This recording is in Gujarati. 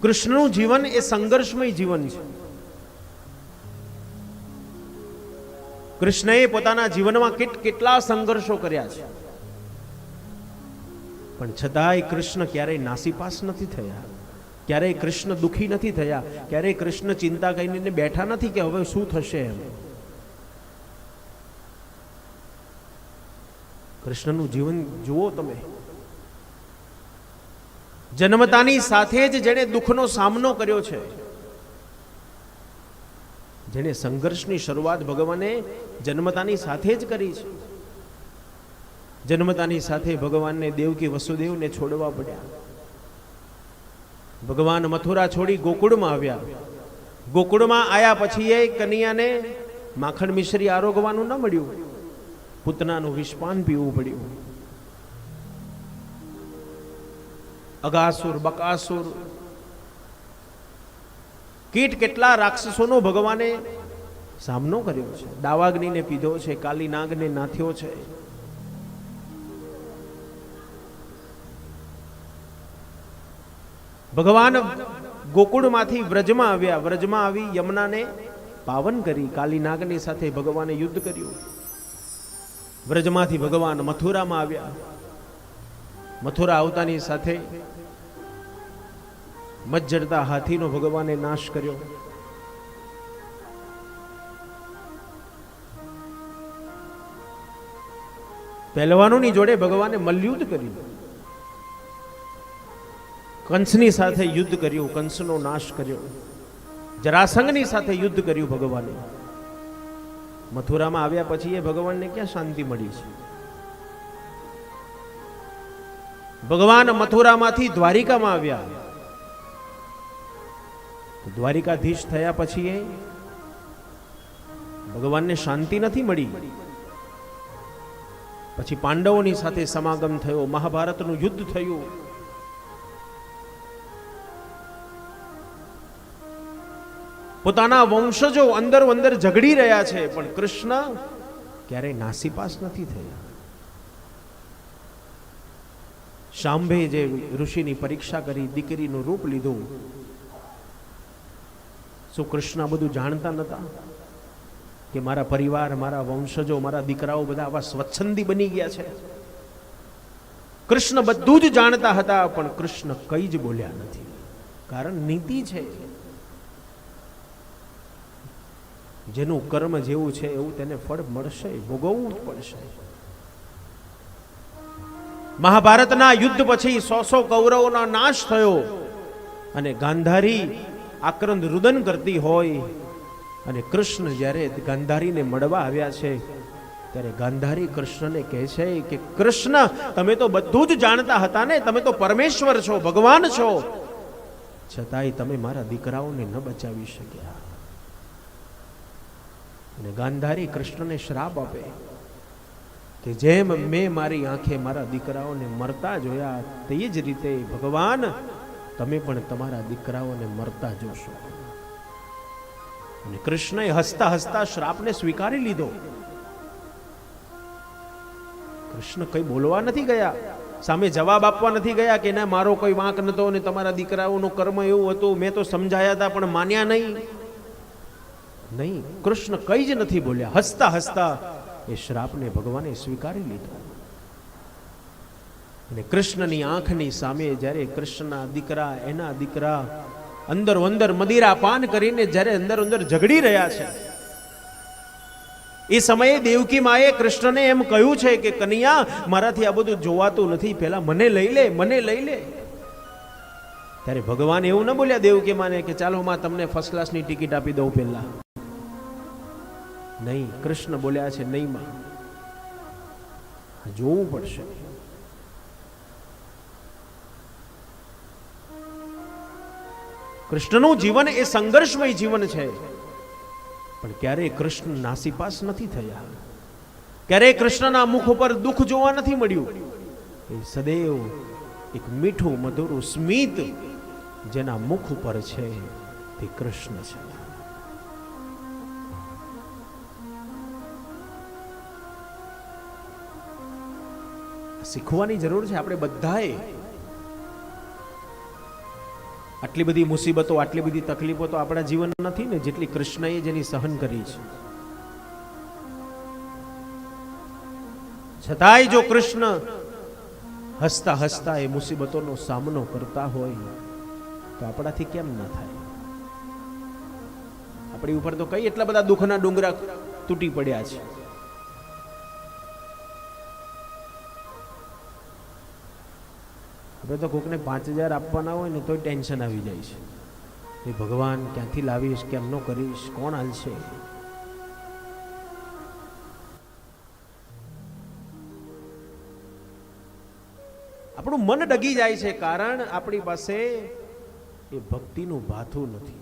કૃષ્ણનું જીવન એ સંઘર્ષમય જીવન છે. કૃષ્ણએ પોતાના જીવનમાં કેટલા સંઘર્ષો કર્યા છે, પણ છતાંય કૃષ્ણ ક્યારેય નાસીપાસ નથી થયા, ક્યારેય કૃષ્ણ દુઃખી નથી થયા, ક્યારેય કૃષ્ણ ચિંતા કરીને બેઠા નથી કે હવે શું થશે એમ. કૃષ્ણનું જીવન જુઓ તમે. જન્મતાની સાથે જ જેણે દુઃખનો સામનો કર્યો છે, જેણે સંઘર્ષની શરૂઆત ભગવાને જન્મતાની સાથે જ કરી છે. જન્મતાની સાથે ભગવાનને દેવકી વસુદેવને છોડવા પડ્યા. ભગવાન મથુરા છોડી ગોકુળમાં આવ્યા. ગોકુળમાં આવ્યા પછી એ કન્યાને માખણ મિશ્રી આરોગવાનું ન મળ્યું, પૂતનાનું વિષપાન પીવું પડ્યું. અગાસુર, બકાસુર, કેટલા રાક્ષસોનો ભગવાને સામનો કર્યો છે. દાવાગ્નિને પીધો છે, કાલી નાગને નાથ્યો છે. ભગવાન ગોકુળમાંથી વ્રજમાં આવ્યા. વ્રજમાં આવી યમુનાને પાવન કરી, કાલી નાગની સાથે ભગવાને યુદ્ધ કર્યું. વ્રજમાંથી ભગવાન મથુરામાં આવ્યા. મથુરા આવતાની સાથે મજ્જરતા હાથીનો ભગવાને નાશ કર્યો. પહેલવાનોની જોડે ભગવાને મલ્લયુદ્ધ કર્યું. કંસની સાથે યુદ્ધ કર્યું, કંસનો નાશ કર્યો. જરાસંઘની સાથે યુદ્ધ કર્યું ભગવાને. મથુરામાં આવ્યા પછી એ ભગવાનને ક્યાં શાંતિ મળી છે? ભગવાન મથુરામાંથી દ્વારિકામાં આવ્યા. દ્વારિકાધીશ થયા પછી ભગવાનને શાંતિ નથી મળી. પછી પાંડવોની સાથે સમાગમ થયો, મહાભારતનું યુદ્ધ થયું. પોતાના વંશજો અંદર ઝઘડી રહ્યા છે, પણ કૃષ્ણ ક્યારેય નાસીપાસ નથી થયા. શાંભે જે ઋષિની પરીક્ષા કરી, દીકરીનું રૂપ લીધું. શું કૃષ્ણ બધું જાણતા નતા કે મારા પરિવાર, મારા વંશજો, મારા દીકરાઓ બધા આવા સ્વચ્છંદી બની ગયા છે? કૃષ્ણ બધું જ જાણતા હતા, પણ કૃષ્ણ કઈ જ બોલ્યા નથી. કારણ નીતિ છે. જેનું કર્મ જેવું છે એવું તેને ફળ મળશે, ભોગવવું જ પડશે. મહાભારતના યુદ્ધ પછી 100 કૌરવોનો નાશ થયો અને ગાંધારી આક્રંદ રુદન કરતી હોય અને કૃષ્ણ જ્યારે ગાંધારીને મળવા આવ્યા છે ત્યારે ગાંધારી કૃષ્ણને કહે છે કે કૃષ્ણ, તમે તો બધું જ જાણતા હતા ને, તમે તો પરમેશ્વર છો, ભગવાન છો, છતાંય તમે મારા દીકરાઓને ન બચાવી શક્યા. અને ગાંધારી કૃષ્ણને શ્રાપ આપે કે જેમ મેં મારી આંખે મારા દીકરાઓને મરતા જોયા, તે જ રીતે ભગવાન તમે પણ તમારા દીકરાઓને મરતા જોશો. અને કૃષ્ણએ હસતા હસતા શ્રાપને સ્વીકારી લીધો. કૃષ્ણ કઈ બોલવા નથી ગયા, સામે જવાબ આપવા નથી ગયા કે ના મારો કોઈ વાંક નતો અને તમારા દીકરાઓનું કર્મ એવું હતું, મેં તો સમજાયા હતા પણ માન્યા નહીં. કૃષ્ણ કઈ જ નથી બોલ્યા. હસતા હસતા એ શ્રાપને ભગવાને સ્વીકારી લીધો. અને કૃષ્ણની આંખની સામે જ્યારે કૃષ્ણના દીકરા, એના દીકરા અંદર મદિરા પાન કરીને જ્યારે અંદર ઝઘડી રહ્યા છે, એ સમયે દેવકી માએ કૃષ્ણને એમ કહ્યું છે કે કનૈયા, મારાથી આ બધું જોવાતું નથી, પહેલા મને લઈ લે, મને લઈ લે. ત્યારે ભગવાન એવું ન બોલ્યા દેવકી માને કે ચાલો માં તમને ફર્સ્ટ ક્લાસની ટિકિટ આપી દઉં પહેલા. નહીં, કૃષ્ણ બોલ્યા છે નહીં માં, જોવું પડશે. કૃષ્ણનું જીવન એ સંઘર્ષમય જીવન છે, પણ ક્યારેય કૃષ્ણ નાસીપાસ નથી થયા. ક્યારેય કૃષ્ણના મુખ ઉપર દુઃખ જોવા નથી મળ્યું. એ સદૈવ એક મીઠું મધુરું સ્મિત જેના મુખ ઉપર છે તે કૃષ્ણ છે. શીખવાની જરૂર છે આપણે બધાએ. આટલી બધી મુસીબતો, આટલી બધી તકલીફો તો આપણા જીવન નથી ને જેટલી કૃષ્ણએ જેની સહન કરી છે. છતાંય જો કૃષ્ણ હસતા હસતા એ મુસીબતોનો સામનો કરતા હોય તો આપણાથી કેમ ના થાય? આપણી ઉપર તો કઈ એટલા બધા દુઃખના ડુંગરા તૂટી પડ્યા છે. આપણે તો કોકને 5,000 આપવાના હોય ને તોય ટેન્શન આવી જાય છે. એ ભગવાન ક્યાંથી લાવીશ, કેમનો કરીશ, કોણ હાલશે? આપણું મન ડગી જાય છે, કારણ આપણી પાસે એ ભક્તિનું ભાથું નથી.